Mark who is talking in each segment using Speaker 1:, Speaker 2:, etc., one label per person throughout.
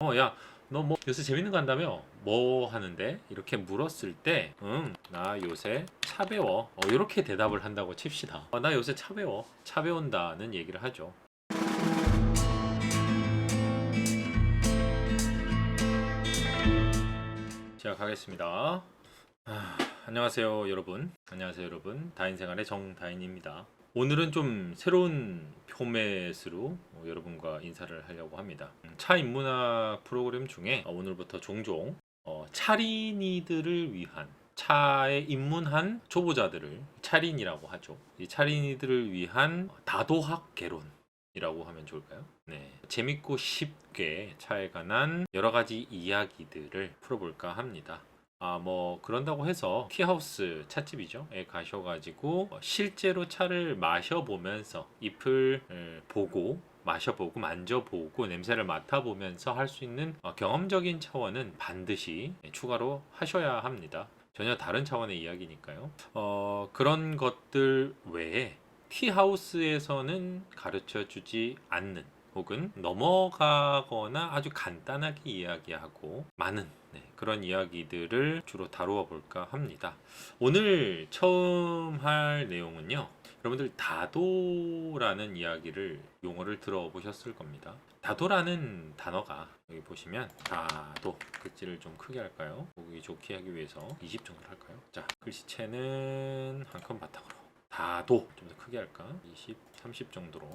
Speaker 1: 야, 너 뭐 요새 재밌는 거 한다며? 뭐 하는데? 이렇게 물었을 때, 나 요새 차 배워. 이렇게 대답을 한다고 칩시다. 나 요새 차 배워. 차 배운다는 얘기를 하죠. 시작하겠습니다. 안녕하세요, 여러분. 안녕하세요, 여러분. 다인생활의 정다인입니다. 오늘은 좀 새로운 포맷으로 여러분과 인사를 하려고 합니다. 차 인문학 프로그램 중에 오늘부터 종종 차린이들을 위한 차에 입문한 초보자들을 차린이라고 하죠. 이 차린이들을 위한 다도학 개론이라고 하면 좋을까요? 네, 재밌고 쉽게 차에 관한 여러 가지 이야기들을 풀어볼까 합니다. 뭐 그런다고 해서 티하우스 찻집이죠.에 가셔가지고 실제로 차를 마셔보면서 잎을 보고 마셔보고 만져보고 냄새를 맡아보면서 할 수 있는 경험적인 차원은 반드시 추가로 하셔야 합니다. 전혀 다른 차원의 이야기니까요. 그런 것들 외에 티하우스에서는 가르쳐주지 않는 혹은 넘어가거나 아주 간단하게 이야기하고 많은 그런 이야기들을 주로 다루어 볼까 합니다. 오늘 처음 할 내용은요. 여러분들 다도라는 이야기를 용어를 들어보셨을 겁니다. 다도라는 단어가 여기 보시면 다도 글씨를 좀 크게 할까요? 보기 좋게 하기 위해서 20 정도 할까요? 자, 글씨체는 한 큰 바탕으로 다도 좀 더 크게 할까? 20, 30 정도로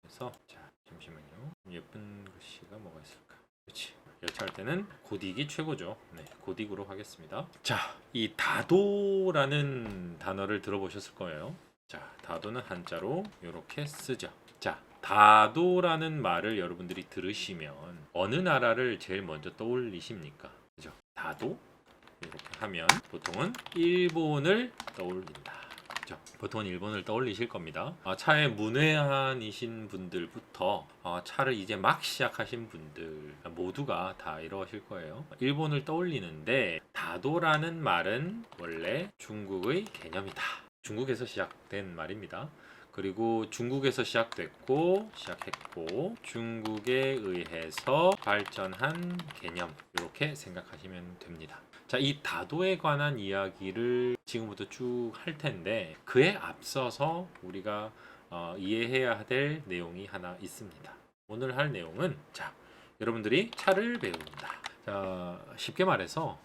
Speaker 1: 해서 자 잠시만요. 예쁜 글씨가 뭐가 있을까? 그렇지. 열차할 때는 고딕이 최고죠. 네, 고딕으로 하겠습니다. 자, 이 다도라는 단어를 들어보셨을 거예요. 자, 다도는 한자로 이렇게 쓰죠. 자, 다도라는 말을 여러분들이 들으시면 어느 나라를 제일 먼저 떠올리십니까? 그죠? 다도? 이렇게 하면 보통은 일본을 떠올린다. 보통은 일본을 떠올리실 겁니다. 차에 문외한이신 분들부터 차를 이제 막 시작하신 분들 모두가 다 이러실 거예요. 일본을 떠올리는데 다도라는 말은 원래 중국의 개념이다. 중국에서 시작된 말입니다. 그리고 중국에서 시작했고 중국에 의해서 발전한 개념 이렇게 생각하시면 됩니다. 자, 이 다도에 관한 이야기를 지금부터 쭉 할 텐데 그에 앞서서 우리가 이해해야 될 내용이 하나 있습니다. 오늘 할 내용은 자, 여러분들이 차를 배운다. 자, 쉽게 말해서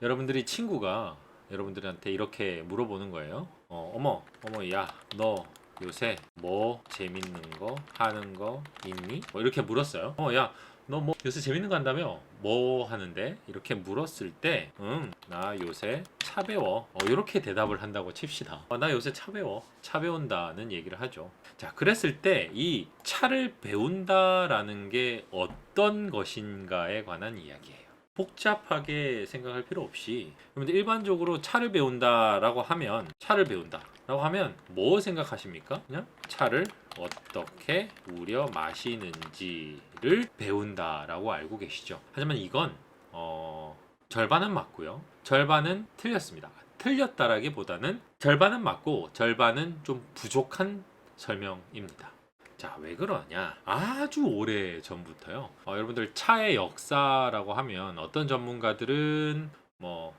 Speaker 1: 여러분들이 친구가 여러분들한테 이렇게 물어보는 거예요. 어머, 야, 너 요새 뭐 재밌는 거 하는 거 있니? 뭐 이렇게 물었어요. 야, 너 뭐 요새 재밌는 거 한다며? 뭐 하는데? 이렇게 물었을 때, 나 요새 차 배워. 이렇게 대답을 한다고 칩시다. 나 요새 차 배워. 차 배운다는 얘기를 하죠. 자, 그랬을 때 이 차를 배운다라는 게 어떤 것인가에 관한 이야기예요. 복잡하게 생각할 필요 없이 여러분들 일반적으로 차를 배운다라고 하면 뭐 생각하십니까? 그냥 차를 어떻게 우려 마시는지를 배운다라고 알고 계시죠. 하지만 이건 절반은 맞고요. 절반은 틀렸습니다. 틀렸다라기보다는 절반은 맞고 절반은 좀 부족한 설명입니다. 자, 왜 그러냐? 아주 오래 전부터요. 여러분들 차의 역사라고 하면 어떤 전문가들은 뭐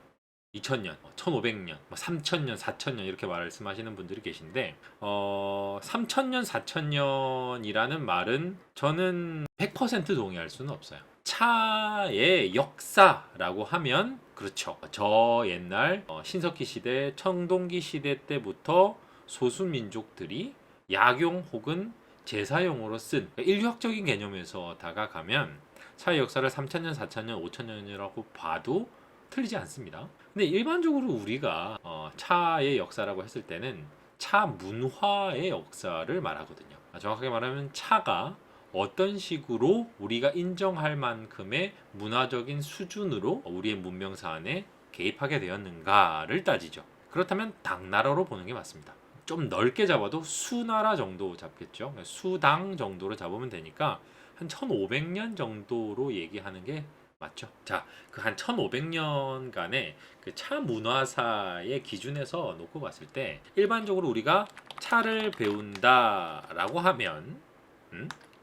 Speaker 1: 2000년, 1500년, 3000년, 4000년 이렇게 말씀하시는 분들이 계신데 3000년, 4000년이라는 말은 저는 100% 동의할 수는 없어요. 차의 역사라고 하면 그렇죠. 저 옛날 신석기 시대, 청동기 시대 때부터 소수민족들이 약용 혹은 제사용으로 쓴 인류학적인 개념에서 다가가면 차의 역사를 3000년, 4000년, 5000년이라고 봐도 틀리지 않습니다. 근데 일반적으로 우리가 차의 역사라고 했을 때는 차 문화의 역사를 말하거든요. 정확하게 말하면 차가 어떤 식으로 우리가 인정할 만큼의 문화적인 수준으로 우리의 문명사 안에 개입하게 되었는가를 따지죠. 그렇다면 당나라로 보는 게 맞습니다. 좀 넓게 잡아도 수나라 정도 잡겠죠. 수당 정도로 잡으면 되니까 한 1500년 정도로 얘기하는 게 맞죠. 자, 그 한 1500년간의 그 차 문화사의 기준에서 놓고 봤을 때 일반적으로 우리가 차를 배운다라고 하면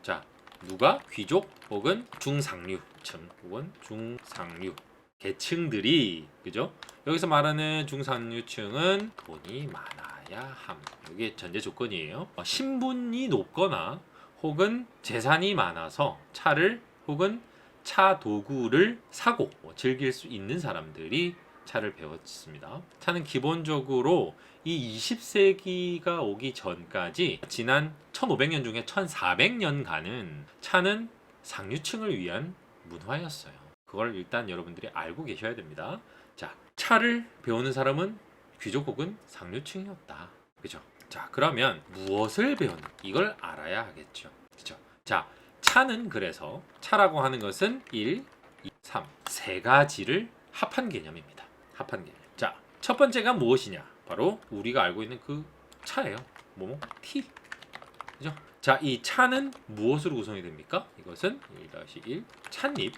Speaker 1: 자, 누가? 귀족 혹은 중상류층 혹은 중상류 계층들이, 그죠? 여기서 말하는 중상류층은 돈이 많아야 함. 이게 전제 조건이에요. 신분이 높거나 혹은 재산이 많아서 차를 혹은 차 도구를 사고 즐길 수 있는 사람들이 차를 배웠습니다. 차는 기본적으로 이 20세기가 오기 전까지 지난 1500년 중에 1400년간은 차는 상류층을 위한 문화였어요. 그걸 일단 여러분들이 알고 계셔야 됩니다. 자, 차를 배우는 사람은 귀족 혹은 상류층이었다. 그죠? 자, 그러면 무엇을 배우는? 이걸 알아야 하겠죠. 그죠? 자, 차는 그래서 차라고 하는 것은 1, 2, 3, 세 가지를 합한 개념입니다. 합한 개념. 자, 첫 번째가 무엇이냐? 바로 우리가 알고 있는 그 차예요. 뭐뭐? 티. 그죠? 자, 이 차는 무엇으로 구성이 됩니까? 이것은 1-1 찻잎.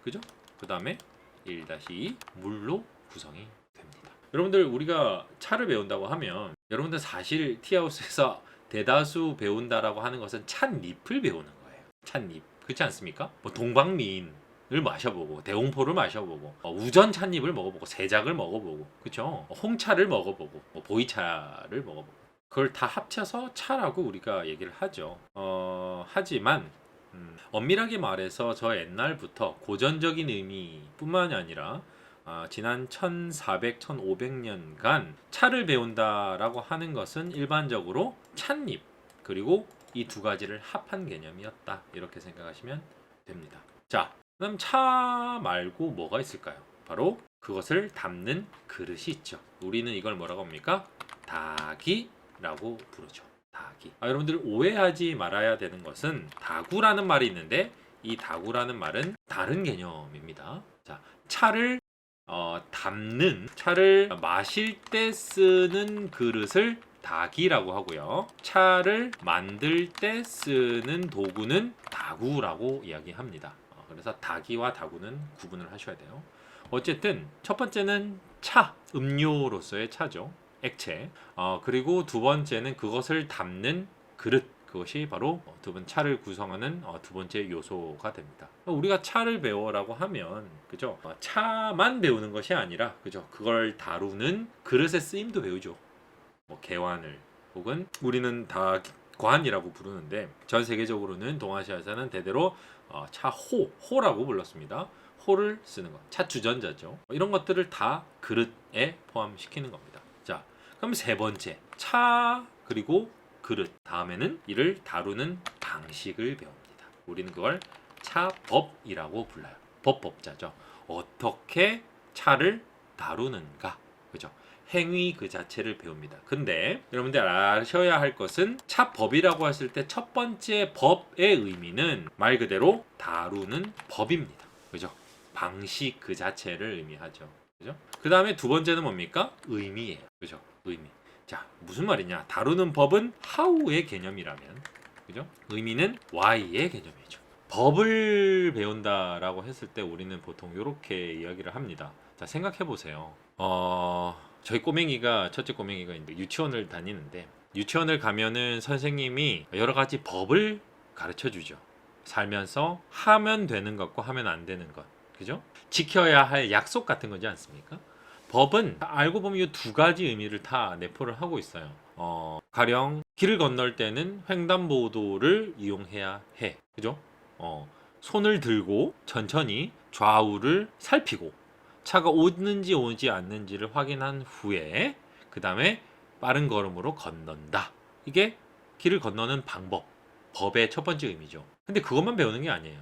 Speaker 1: 그죠? 그 다음에 1-2 물로 구성이 됩니다. 여러분들 우리가 차를 배운다고 하면 여러분들 사실 티하우스에서 대다수 배운다라고 하는 것은 찻잎을 배우는 거예요. 찻잎. 그렇지 않습니까? 뭐 동방미인을 마셔보고 대홍포를 마셔보고 우전 찻잎을 먹어보고 세작을 먹어보고 그렇죠? 홍차를 먹어보고 보이차를 먹어보고 그걸 다 합쳐서 차라고 우리가 얘기를 하죠. 하지만 엄밀하게 말해서 저 옛날부터 고전적인 의미뿐만이 아니라 지난 1400, 1500년간 차를 배운다라고 하는 것은 일반적으로 찻잎 그리고 이 두 가지를 합한 개념이었다. 이렇게 생각하시면 됩니다. 자, 그럼 차 말고 뭐가 있을까요? 바로 그것을 담는 그릇이 있죠. 우리는 이걸 뭐라고 합니까? 다기라고 부르죠. 다기. 여러분들 오해하지 말아야 되는 것은 다구라는 말이 있는데 이 다구라는 말은 다른 개념입니다. 자, 차를 담는 차를 마실 때 쓰는 그릇을 다기라고 하고요. 차를 만들 때 쓰는 도구는 다구라고 이야기합니다. 그래서 다기와 다구는 구분을 하셔야 돼요. 어쨌든 첫 번째는 차, 음료로서의 차죠. 액체. 그리고 두 번째는 그것을 담는 그릇. 그것이 바로 두 번 차를 구성하는 두 번째 요소가 됩니다. 우리가 차를 배워라고 하면 그죠? 차만 배우는 것이 아니라 그죠? 그걸 다루는 그릇의 쓰임도 배우죠. 뭐 개완을 혹은 우리는 다 관이라고 부르는데 전 세계적으로는 동아시아에서는 대대로 차호라고 불렀습니다. 호를 쓰는 것, 차 주전자죠. 이런 것들을 다 그릇에 포함시키는 겁니다. 자, 그럼 세 번째 차 그리고 그릇 다음에는 이를 다루는 방식을 배웁니다. 우리는 그걸 차법이라고 불러요. 법자죠. 어떻게 차를 다루는가, 그죠? 행위 그 자체를 배웁니다. 근데 여러분들 아셔야 할 것은 차법이라고 했을 때 첫 번째 법의 의미는 말 그대로 다루는 법입니다. 그죠? 방식 그 자체를 의미하죠. 그죠? 그 다음에 두 번째는 뭡니까? 의미예요. 그죠? 의미. 자, 무슨 말이냐? 다루는 법은 how의 개념이라면, 그죠? 의미는 why의 개념이죠. 법을 배운다라고 했을 때 우리는 보통 이렇게 이야기를 합니다. 자, 생각해 보세요. 저희 꼬맹이가 첫째 꼬맹이가 이제 유치원을 다니는데 유치원을 가면은 선생님이 여러 가지 법을 가르쳐 주죠. 살면서 하면 되는 것과 하면 안 되는 것, 그죠? 지켜야 할 약속 같은 거지 않습니까? 법은 알고 보면 이 두 가지 의미를 다 내포를 하고 있어요. 가령 길을 건널 때는 횡단보도를 이용해야 해, 그죠? 손을 들고 천천히 좌우를 살피고 차가 오는지 오지 않는지를 확인한 후에 그 다음에 빠른 걸음으로 건넌다. 이게 길을 건너는 방법, 법의 첫 번째 의미죠. 근데 그것만 배우는 게 아니에요.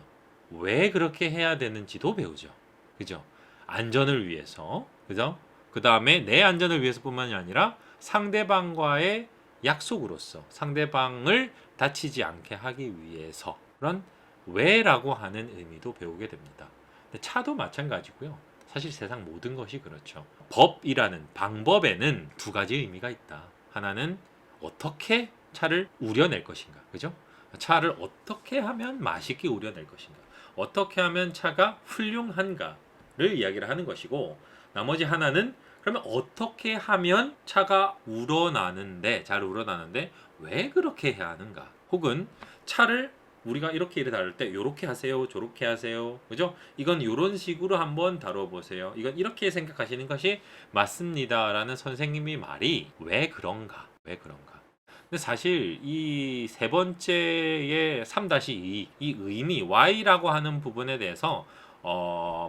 Speaker 1: 왜 그렇게 해야 되는지도 배우죠. 그죠? 안전을 위해서, 그죠? 그 다음에 내 안전을 위해서뿐만이 아니라 상대방과의 약속으로서 상대방을 다치지 않게 하기 위해서 그런 왜라고 하는 의미도 배우게 됩니다. 근데 차도 마찬가지고요. 사실 세상 모든 것이 그렇죠. 법이라는 방법에는 두 가지 의미가 있다. 하나는 어떻게 차를 우려낼 것인가, 그죠? 차를 어떻게 하면 맛있게 우려낼 것인가, 어떻게 하면 차가 훌륭한가를 이야기를 하는 것이고, 나머지 하나는 그러면 어떻게 하면 차가 잘 우러나는데 왜 그렇게 해야 하는가, 혹은 차를 우리가 이렇게 다룰 때 요렇게 하세요, 저렇게 하세요, 그죠? 이건 요런 식으로 한번 다뤄보세요. 이건 이렇게 생각하시는 것이 맞습니다라는 선생님이 말이 왜 그런가? 왜 그런가? 근데 사실 이 세 번째의 3-2 이 의미 Y라고 하는 부분에 대해서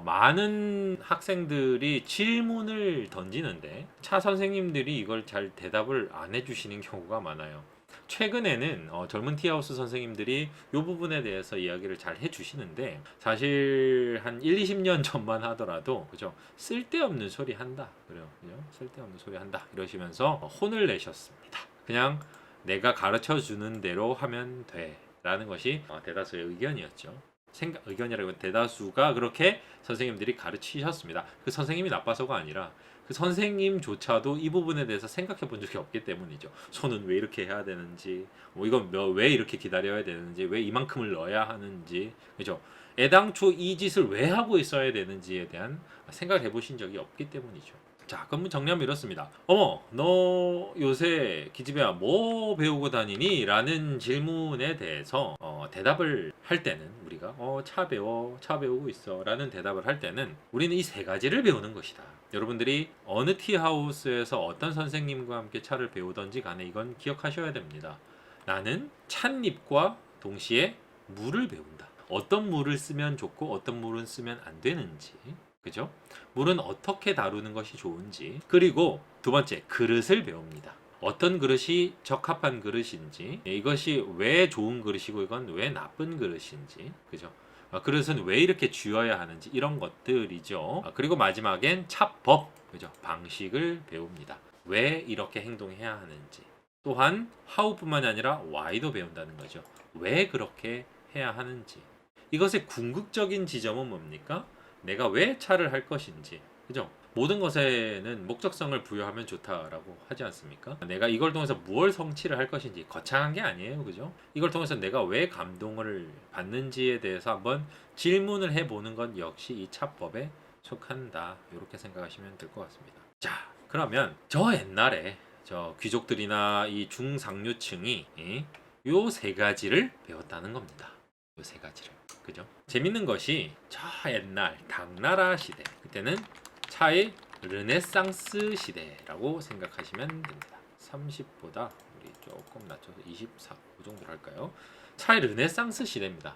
Speaker 1: 많은 학생들이 질문을 던지는데 차 선생님들이 이걸 잘 대답을 안 해주시는 경우가 많아요. 최근에는 젊은 티하우스 선생님들이 이 부분에 대해서 이야기를 잘 해주시는데 사실 한 1, 20년 전만 하더라도 그죠? 쓸데없는 소리 한다. 그래요. 그죠? 쓸데없는 소리 한다. 이러시면서 혼을 내셨습니다. 그냥 내가 가르쳐 주는 대로 하면 돼. 라는 것이 대다수의 의견이었죠. 의견이라고 대다수가 그렇게 선생님들이 가르치셨습니다. 그 선생님이 나빠서가 아니라 그 선생님조차도 이 부분에 대해서 생각해 본 적이 없기 때문이죠. 손은 왜 이렇게 해야 되는지, 뭐 이건 왜 이렇게 기다려야 되는지, 왜 이만큼을 넣어야 하는지, 그죠? 애당초 이 짓을 왜 하고 있어야 되는지에 대한 생각을 해보신 적이 없기 때문이죠. 자, 그럼 정리하면 이렇습니다. 어머, 너 요새 기집애야 뭐 배우고 다니니? 라는 질문에 대해서 대답을 할 때는 우리가 차 배우고 있어 라는 대답을 할 때는 우리는 이 세 가지를 배우는 것이다. 여러분들이 어느 티하우스에서 어떤 선생님과 함께 차를 배우던지 간에 이건 기억하셔야 됩니다. 나는 찻잎과 동시에 물을 배운다. 어떤 물을 쓰면 좋고 어떤 물은 쓰면 안 되는지, 그죠? 물은 어떻게 다루는 것이 좋은지, 그리고 두 번째 그릇을 배웁니다. 어떤 그릇이 적합한 그릇인지, 이것이 왜 좋은 그릇이고 이건 왜 나쁜 그릇인지, 그죠? 그릇은 왜 이렇게 쥐어야 하는지 이런 것들이죠. 그리고 마지막엔 차법, 그죠? 방식을 배웁니다. 왜 이렇게 행동해야 하는지. 또한 how뿐만이 아니라 why도 배운다는 거죠. 왜 그렇게 해야 하는지. 이것의 궁극적인 지점은 뭡니까? 내가 왜 차를 할 것인지, 그죠? 모든 것에는 목적성을 부여하면 좋다라고 하지 않습니까? 내가 이걸 통해서 무엇 성취를 할 것인지 거창한 게 아니에요, 그죠? 이걸 통해서 내가 왜 감동을 받는지에 대해서 한번 질문을 해보는 건 역시 이 차법에 속한다. 이렇게 생각하시면 될 것 같습니다. 자, 그러면 저 옛날에 저 귀족들이나 이 중상류층이 요 세 가지를 배웠다는 겁니다. 요 세 가지를. 그죠? 재밌는 것이 저 옛날 당나라 시대, 그때는 차의 르네상스 시대라고 생각하시면 됩니다. 30보다 우리 조금 낮춰서 24, 그 정도로 할까요? 차의 르네상스 시대입니다.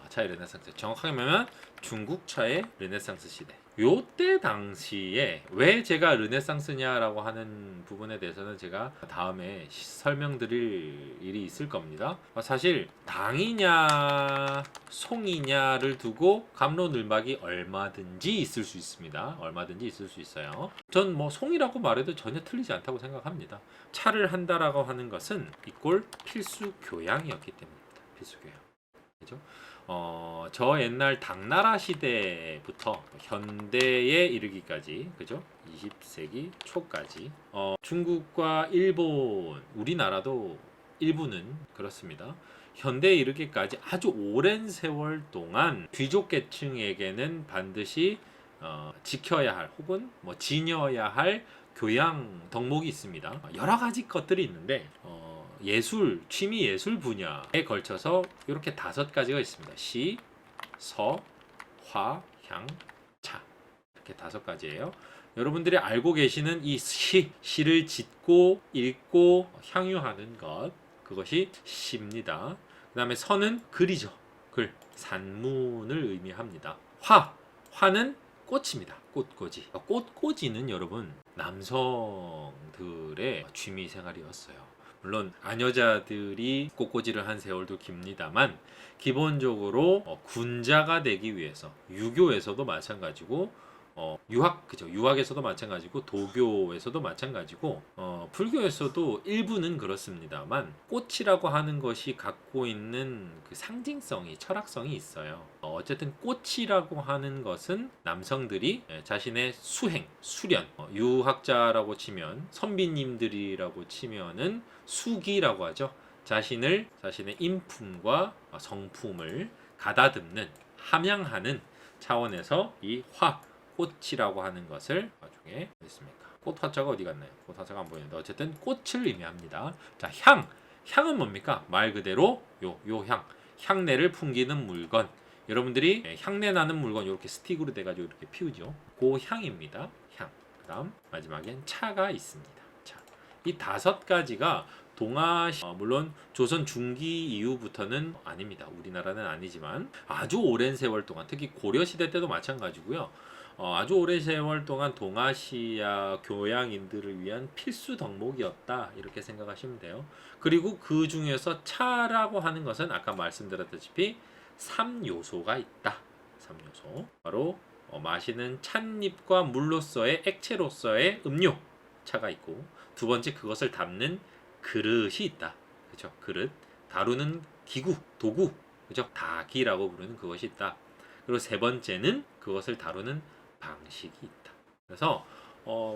Speaker 1: 차의 르네상스, 정확하게 말하면 중국 차의 르네상스 시대. 요때 당시에 왜 제가 르네상스냐라고 하는 부분에 대해서는 제가 다음에 설명드릴 일이 있을 겁니다. 사실 당이냐 송이냐를 두고 갑론을박이 얼마든지 있을 수 있습니다. 얼마든지 있을 수 있어요. 전 뭐 송이라고 말해도 전혀 틀리지 않다고 생각합니다. 차를 한다라고 하는 것은 이꼴 필수 교양이었기 때문입니다. 필수 교양. 그죠? 저 옛날 당나라 시대부터 현대에 이르기까지, 그죠? 20세기 초까지, 중국과 일본, 우리나라도 일부는 그렇습니다. 현대에 이르기까지 아주 오랜 세월 동안 귀족 계층에게는 반드시 지켜야 할 혹은 뭐 지녀야 할 교양 덕목이 있습니다. 여러 가지 것들이 있는데 예술, 취미 예술 분야에 걸쳐서 이렇게 5가지가 있습니다. 시, 서, 화, 향, 차. 이렇게 5가지예요. 여러분들이 알고 계시는 이 시를 짓고 읽고 향유하는 것, 그것이 시입니다. 그 다음에 서는 글이죠. 글, 산문을 의미합니다. 화는 꽃입니다. 꽃꽂이. 꽃꽂이는 여러분 남성들의 취미 생활이었어요. 물론 아녀자들이 꽃꽂이를 한 세월도 깁니다만 기본적으로 군자가 되기 위해서 유교에서도 마찬가지고 유학에서도 마찬가지고 도교에서도 마찬가지고 불교에서도 일부는 그렇습니다만 꽃이라고 하는 것이 갖고 있는 그 상징성이 철학성이 있어요. 어쨌든 꽃이라고 하는 것은 남성들이 자신의 수련, 유학자라고 치면 선비님들이라고 치면은 수기라고 하죠. 자신의 인품과 성품을 가다듬는 함양하는 차원에서 이 꽃이라고 하는 것을 나중에 있습니까? 꽃 화자가 어디 갔나요? 꽃 화자가 안 보이는데 어쨌든 꽃을 의미합니다. 자, 향은 뭡니까? 말 그대로 요 향. 향내를 풍기는 물건. 여러분들이 향내 나는 물건 이렇게 스틱으로 돼가지고 이렇게 피우죠. 그 향입니다. 향. 그다음 마지막엔 차가 있습니다. 차. 이 5가지가 동아시 물론 조선 중기 이후부터는 아닙니다. 우리나라는 아니지만 아주 오랜 세월 동안 특히 고려 시대 때도 마찬가지고요. 아주 오랜 세월 동안 동아시아 교양인들을 위한 필수 덕목이었다 이렇게 생각하시면 돼요. 그리고 그 중에서 차라고 하는 것은 아까 말씀드렸다시피 3요소가 있다. 3요소 바로 마시는 찻잎과 물로서의 액체로서의 음료 차가 있고, 두 번째 그것을 담는 그릇이 있다. 그죠? 그릇 다루는 기구 도구 그죠? 다기라고 부르는 그것이 있다. 그리고 세 번째는 그것을 다루는 방식이 있다. 그래서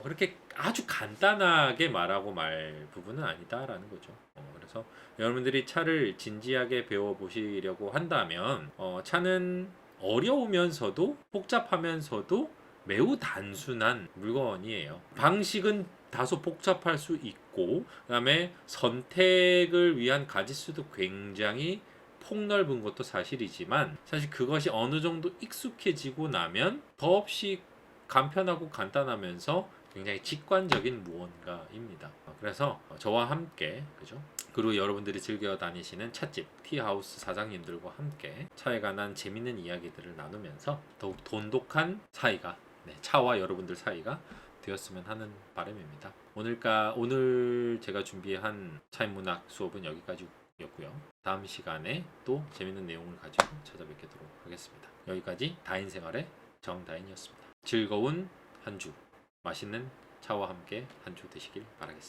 Speaker 1: 그렇게 아주 간단하게 말하고 말 부분은 아니다라는 거죠. 그래서 여러분들이 차를 진지하게 배워보시려고 한다면 차는 어려우면서도 복잡하면서도 매우 단순한 물건이에요. 방식은 다소 복잡할 수 있고, 그다음에 선택을 위한 가짓수도 굉장히 폭넓은 것도 사실이지만, 사실 그것이 어느 정도 익숙해지고 나면 더없이 간편하고 간단하면서 굉장히 직관적인 무언가입니다. 그래서 저와 함께 그죠? 그리고 여러분들이 즐겨 다니시는 찻집 티하우스 사장님들과 함께 차에 관한 재밌는 이야기들을 나누면서 더욱 돈독한 사이가, 차와 여러분들 사이가 되었으면 하는 바람입니다. 오늘 제가 준비한 차인문학 수업은 여기까지였고요. 다음 시간에 또 재밌는 내용을 가지고 찾아뵙도록 하겠습니다. 여기까지 다인생활의 정다인이었습니다. 즐거운 한 주, 맛있는 차와 함께 한 주 되시길 바라겠습니다.